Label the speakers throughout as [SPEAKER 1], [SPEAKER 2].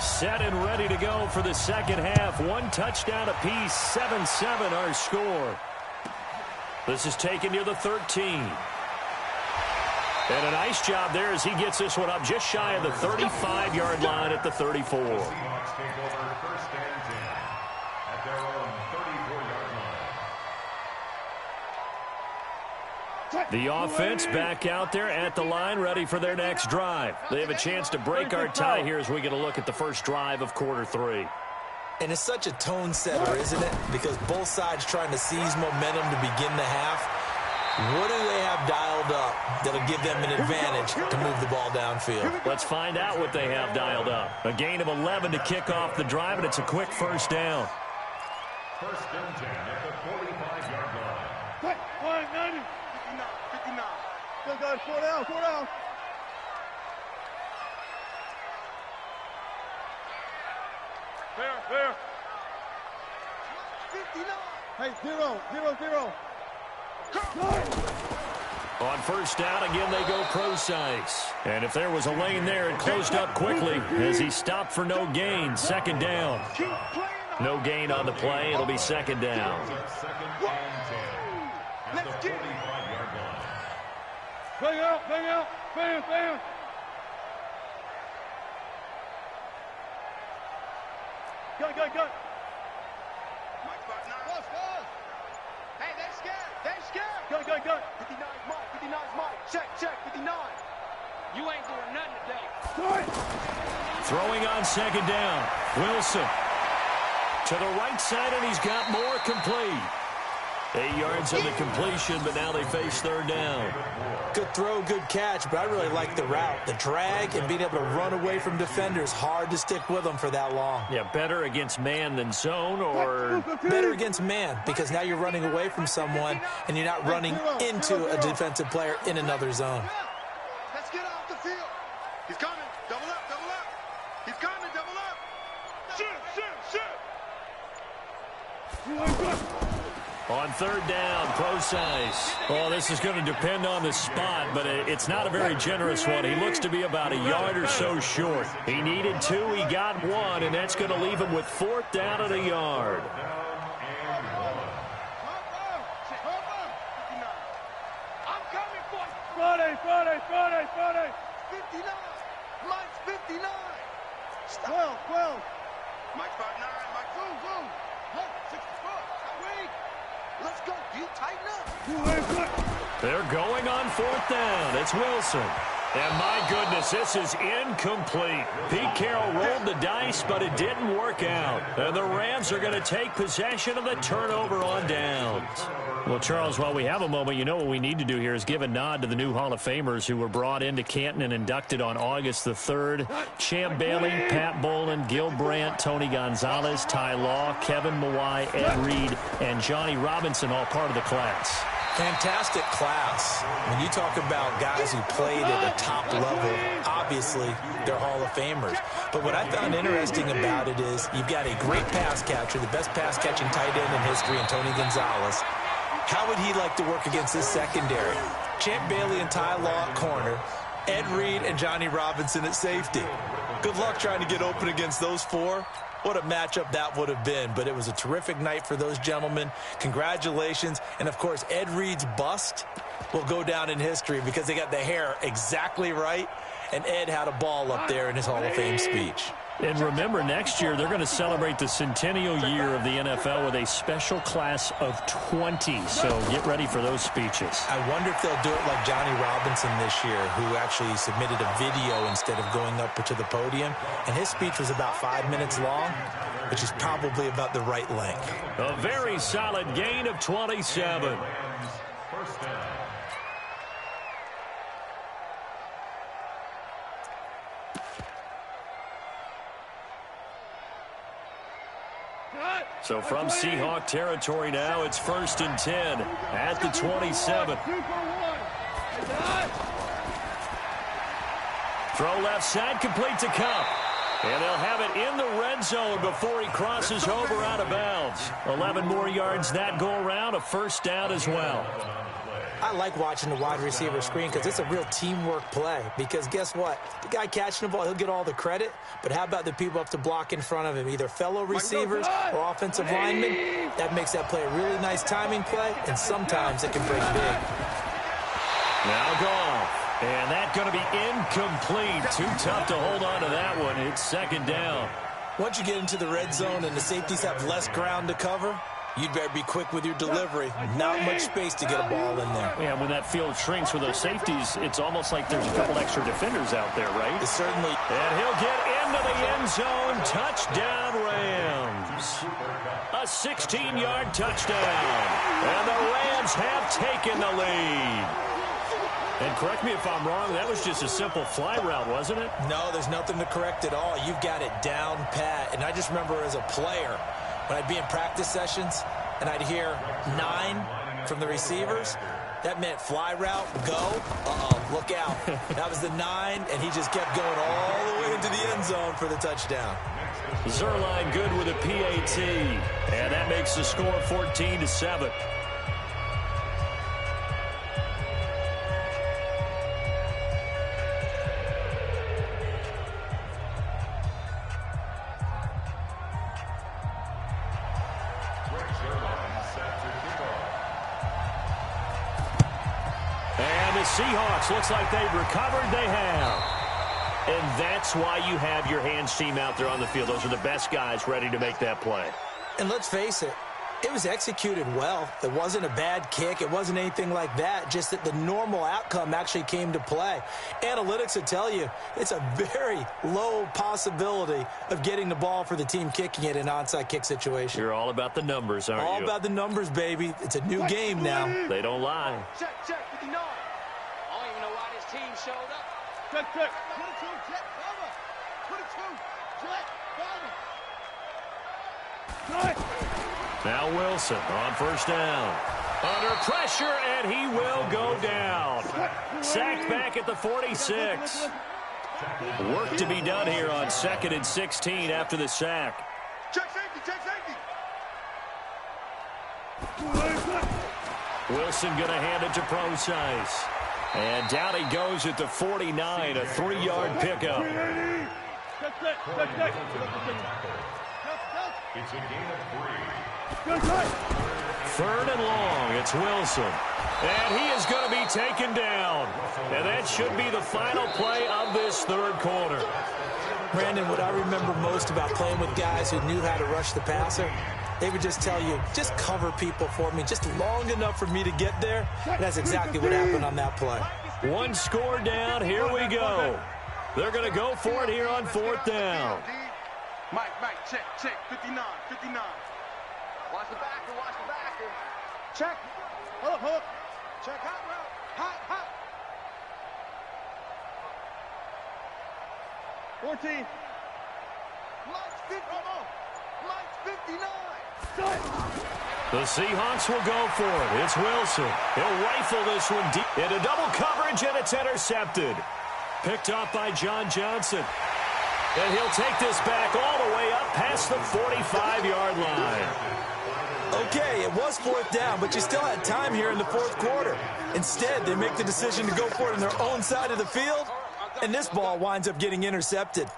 [SPEAKER 1] Set and ready to go for the second half. One touchdown apiece, 7-7 our score. This is taken near the 13. And a nice job there as he gets this one up just shy of the 35-yard line at the 34. The offense back out there at the line, ready for their next drive. They have a chance to break our tie here as we get a look at the first drive of quarter 3.
[SPEAKER 2] And it's such a tone setter, isn't it? Because both sides trying to seize momentum to begin the half. What do they have dialed up that'll give them an advantage to move the ball downfield?
[SPEAKER 1] Let's find out what they have dialed up. A gain of 11 to kick off the drive, and it's a quick first down.
[SPEAKER 3] First and 10 at the 45-yard line.
[SPEAKER 4] 59. Go, guys, 4 down, 4 down. Fair. 59. Hey, 0.
[SPEAKER 1] On first down, again, they go Prosise. And if there was a lane there, it closed up quickly as he stopped for no gain. Second down. No gain on the play. It'll be second down.
[SPEAKER 3] Second and 10 at the 45-yard line.
[SPEAKER 4] Bang out. Bam. Go. Mike, hey, they're scared. Go. 59's Mike. Check, 59. You ain't doing nothing today.
[SPEAKER 1] Throwing on second down. Wilson to the right side, and he's got more complete. 8 yards on the completion, but now they face third down.
[SPEAKER 2] Good throw, good catch, but I really like the route. The drag and being able to run away from defenders, hard to stick with them for that long.
[SPEAKER 1] Yeah, better against man than zone, or?
[SPEAKER 2] Better against man, because now you're running away from someone and you're not running into a defensive player in another zone.
[SPEAKER 4] Let's get off the field. He's coming. Double up. He's coming. Double up. Shoot.
[SPEAKER 1] On third down, Prosise. Oh, this is going to depend on the spot, but it's not a very generous one. He looks to be about a yard or so short. He needed 2, he got 1, and that's going to leave him with fourth down and a yard.
[SPEAKER 4] I'm coming for you. Friday. 59. Mike's 59. Stop. 12. Mike's 5'9". Mike's boom. Hey, 6 foot. Wait. Let's go. You tighten up.
[SPEAKER 1] They're going on fourth down. It's Wilson. And my goodness, this is incomplete. Pete Carroll rolled the dice, but it didn't work out. And the Rams are going to take possession of the turnover on downs. Well, Charles, while we have a moment, you know what we need to do here is give a nod to the new Hall of Famers who were brought into Canton and inducted on August the 3rd. Champ Bailey, Pat Bowlen, Gil Brandt, Tony Gonzalez, Ty Law, Kevin Mawai, Ed Reed, and Johnny Robinson, all part of the class.
[SPEAKER 2] Fantastic class. When you talk about guys who played at a top level, obviously they're Hall of Famers. But what I found interesting about it is you've got a great pass catcher, the best pass-catching tight end in history, in Tony Gonzalez. How would he like to work against his secondary? Champ Bailey and Ty Law at corner, Ed Reed and Johnny Robinson at safety. Good luck trying to get open against those four. What a matchup that would have been, but it was a terrific night for those gentlemen. Congratulations. And, of course, Ed Reed's bust will go down in history because they got the hair exactly right, and Ed had a ball up there in his Hall of Fame speech.
[SPEAKER 1] And remember, next year they're going to celebrate the centennial year of the NFL with a special class of 20. So get ready for those speeches.
[SPEAKER 2] I wonder if they'll do it like Johnny Robinson this year, who actually submitted a video instead of going up to the podium. And his speech was about 5 minutes long, which is probably about the right length.
[SPEAKER 1] A very solid gain of 27.
[SPEAKER 3] First down.
[SPEAKER 1] So from Seahawk territory now, it's 1st and 10 at the 27. Throw left side, complete to Kupp. And they'll have it in the red zone before he crosses over out of bounds. 11 more yards that go around, a first down as well.
[SPEAKER 2] I like watching the wide receiver screen because it's a real teamwork play. Because guess what? The guy catching the ball, he'll get all the credit. But how about the people up to block in front of him, either fellow receivers or offensive linemen? That makes that play a really nice timing play, and sometimes it can break big.
[SPEAKER 1] Now Goff. And that's going to be incomplete. Too tough to hold on to that one. It's second down.
[SPEAKER 2] Once you get into the red zone and the safeties have less ground to cover, you'd better be quick with your delivery. Not much space to get a ball in there.
[SPEAKER 1] Yeah, when that field shrinks with those safeties, it's almost like there's a couple extra defenders out there, right?
[SPEAKER 2] It certainly.
[SPEAKER 1] And he'll get into the end zone. Touchdown, Rams. A 16-yard touchdown. And the Rams have taken the lead. And correct me if I'm wrong, that was just a simple fly route, wasn't it?
[SPEAKER 2] No, there's nothing to correct at all. You've got it down pat. And I just remember as a player, when I'd be in practice sessions and I'd hear 9 from the receivers, that meant fly route, go. Look out. That was the 9, and he just kept going all the way into the end zone for the touchdown.
[SPEAKER 1] Zuerlein good with a PAT. And that makes the score 14-7. Seahawks, looks like they've recovered. They have. And that's why you have your hands team out there on the field. Those are the best guys ready to make that play.
[SPEAKER 2] And let's face it, it was executed well. It wasn't a bad kick. It wasn't anything like that. Just that the normal outcome actually came to play. Analytics will tell you it's a very low possibility of getting the ball for the team kicking it in an onside kick situation.
[SPEAKER 1] You're all about the numbers, aren't you?
[SPEAKER 2] All about the numbers, baby. It's a new game now.
[SPEAKER 1] They don't lie.
[SPEAKER 4] Check, 59.
[SPEAKER 5] Team showed up.
[SPEAKER 4] Check. 22, check, cover. 22, check, cover.
[SPEAKER 1] Now Wilson on first down. Under pressure, and he will go down. Sacked back at the 46. Work to be done here on 2nd and 16 after the sack.
[SPEAKER 4] Check safety, check safety.
[SPEAKER 1] Wilson going to hand it to Procise. And down he goes at the 49, a 3-yard pickup.
[SPEAKER 3] It's a gain of 3.
[SPEAKER 1] 3rd and long, it's Wilson. And he is going to be taken down. And that should be the final play of this 3rd quarter.
[SPEAKER 2] Brandon, what I remember most about playing with guys who knew how to rush the passer, they would just tell you, just cover people for me, just long enough for me to get there. And that's exactly what happened on that play.
[SPEAKER 1] 1 score down. Here we go. They're going to go for it here on 4th down.
[SPEAKER 4] Mike, check, 59.
[SPEAKER 5] Watch the backer.
[SPEAKER 4] Check. Hold up. Check, hot route. Hot. 14. Lights 59.
[SPEAKER 1] The Seahawks will go for it. It's Wilson. He'll rifle this one deep into double coverage, and it's intercepted. Picked off by John Johnson. And he'll take this back all the way up past the 45-yard line.
[SPEAKER 2] Okay, it was 4th down, but you still had time here in the 4th quarter. Instead, they make the decision to go for it on their own side of the field, and this ball winds up getting intercepted.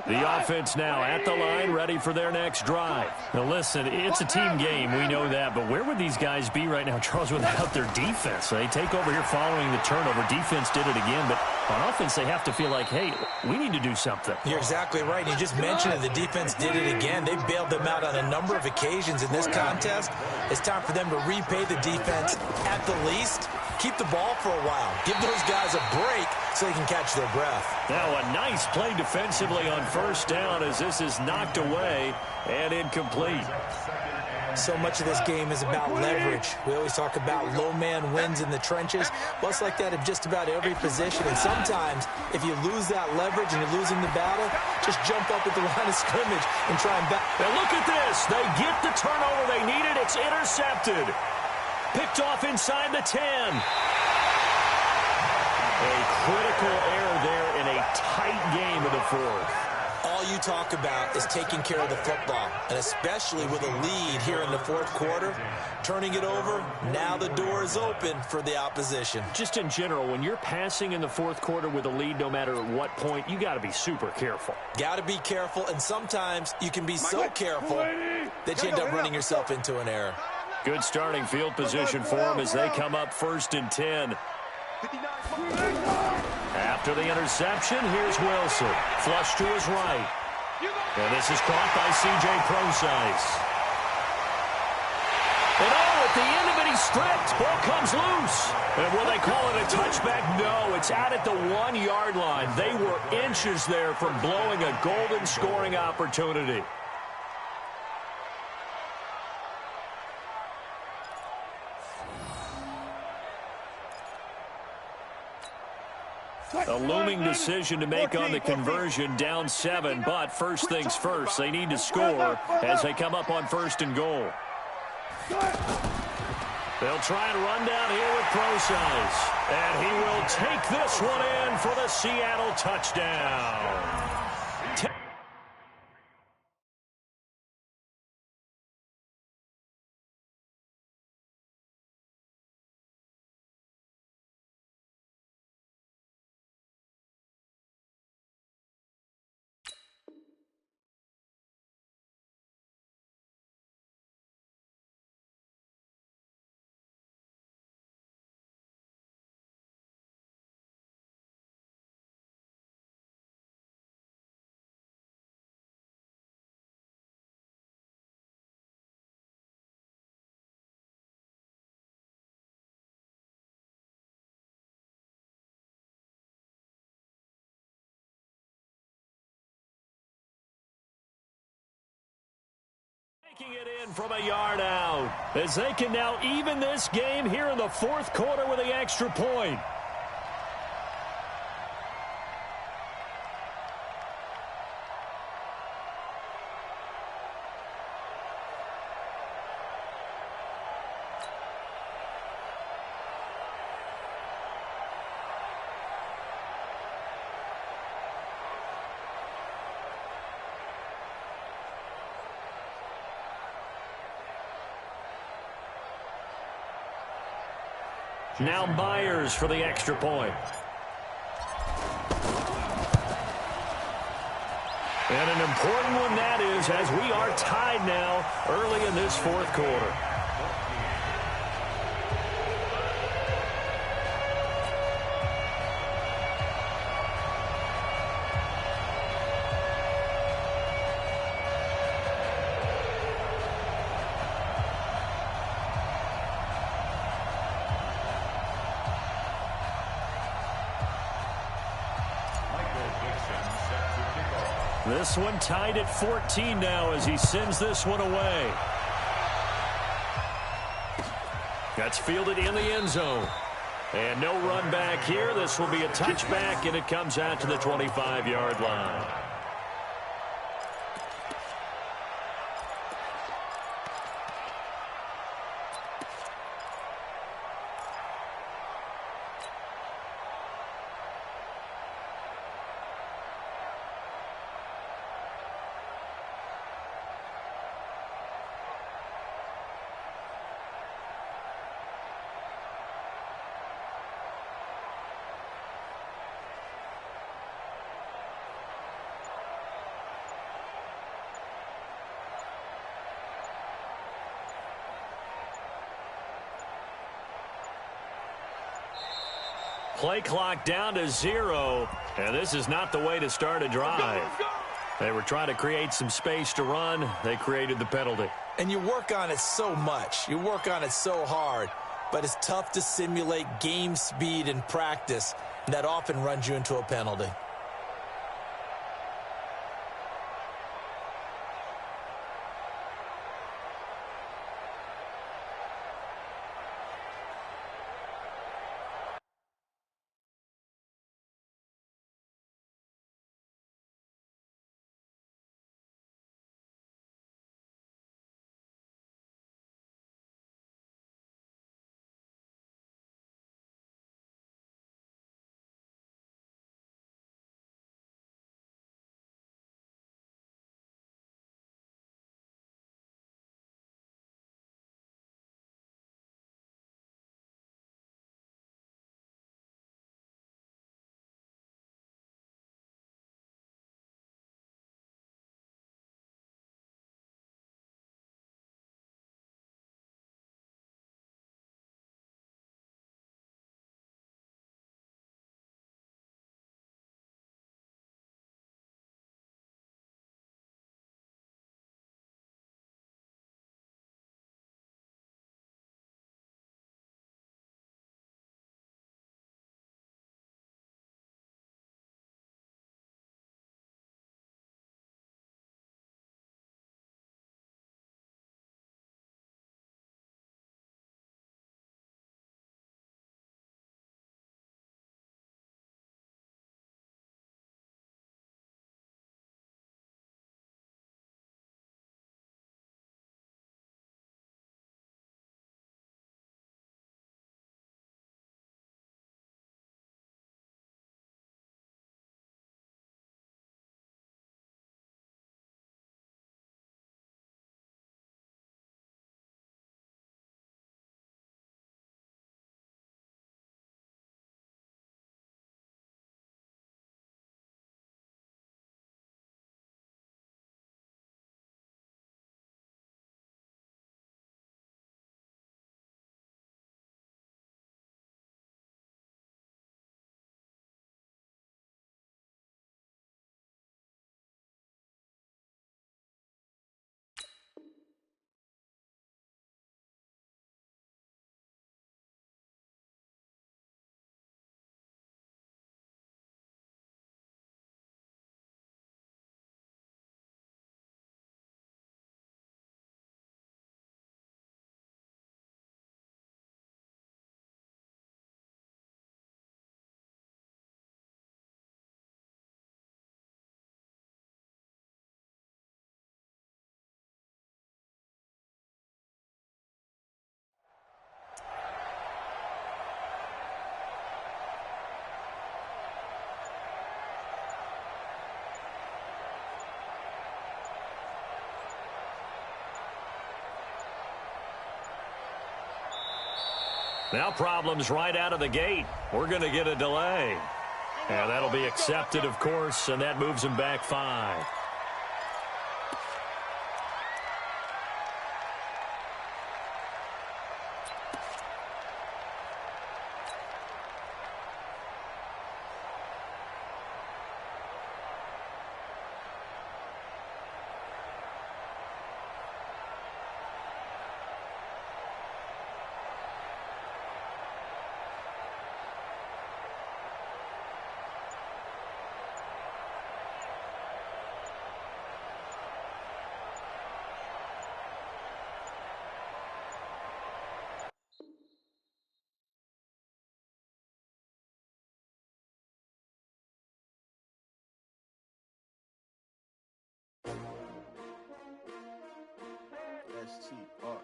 [SPEAKER 1] The offense now at the line, ready for their next drive. Now, listen, it's a team game. We know that. But where would these guys be right now, Charles, without their defense? They take over here following the turnover. Defense did it again. But on offense, they have to feel like, hey, we need to do something.
[SPEAKER 2] You're exactly right. You just mentioned it. The defense did it again. They bailed them out on a number of occasions in this contest. It's time for them to repay the defense at the least. Keep the ball for a while. Give those guys a break so they can catch their breath.
[SPEAKER 1] Now a nice play defensively on first down as this is knocked away and incomplete.
[SPEAKER 2] So much of this game is about leverage. We always talk about low man wins in the trenches. Well, it's like that in just about every position. And sometimes if you lose that leverage and you're losing the battle, just jump up at the line of scrimmage and try and back.
[SPEAKER 1] And look at this. They get the turnover they needed. It's intercepted. Picked off inside the 10. A critical error there in a tight game of the 4th.
[SPEAKER 2] All all you talk about is taking care of the football, and especially with a lead here in the fourth quarter, turning it over, now the door is open for the opposition.
[SPEAKER 1] Just in general, when you're passing in the fourth quarter with a lead, no matter at what point, you got to be super careful.
[SPEAKER 2] Got to be careful, and sometimes you can be so careful that you end up running yourself into an error.
[SPEAKER 1] Good starting field position for them as they come up 1st and 10. After the interception, here's Wilson. Flush to his right. And this is caught by C.J. Prosise. And at the end of it, he's stripped. Ball comes loose. And will they call it a touchback? No, it's out at the 1-yard line. They were inches there from blowing a golden scoring opportunity. A looming decision to make on the conversion, down 7, but first things first, they need to score as they come up on 1st and goal. They'll try and run down here with Prosise, and he will take this one in for the Seattle touchdown. Taking it in from a yard out as they can now even this game here in the fourth quarter with the extra point. Now Myers for the extra point. And an important one that is, as we are tied now early in this fourth quarter. This one tied at 14 now as he sends this one away. That's fielded in the end zone. And no run back here. This will be a touchback, and it comes out to the 25-yard line. Play clock down to 0, and this is not the way to start a drive. They were trying to create some space to run. They created the penalty.
[SPEAKER 2] And you work on it so much. You work on it so hard. But it's tough to simulate game speed in practice. And that often runs you into a penalty.
[SPEAKER 1] Now problems right out of the gate. We're going to get a delay. And that'll be accepted, of course, and that moves him back 5.
[SPEAKER 6] That's cheap.